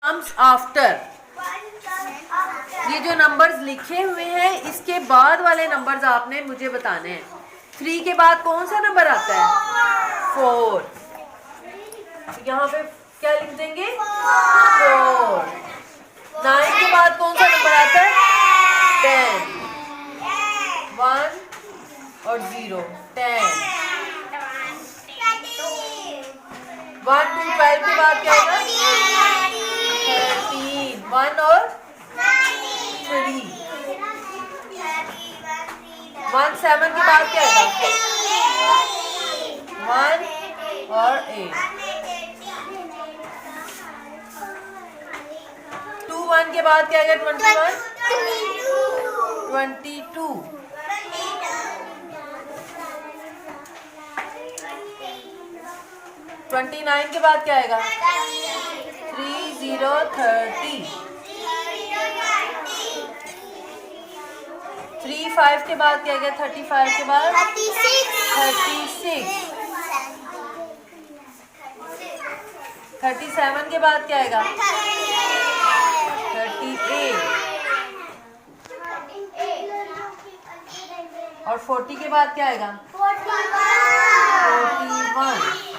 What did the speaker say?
Comes after, ये जो numbers लिखे हुए हैं इसके बाद वाले नंबर्स आपने मुझे बताने हैं। 3 के बाद कौन सा नंबर आता है? 4। यहाँ पे क्या लिख देंगे? 4। 9 के बाद कौन सा नंबर आता है? 10। 1 और 0, 10। 1 to 12 के बाद क्या होगा? 13। 1 और 3। 1 7 के बाद क्या आएगा? 1 और 8। 2 1 के बाद क्या आएगा? 21 22। 29 के बाद क्या आएगा? 3 0 30। 3 5 के बाद क्या आएगा? 35 के बाद 36। 37 के बाद क्या आएगा? 38। और 40 के बाद क्या आएगा? 41।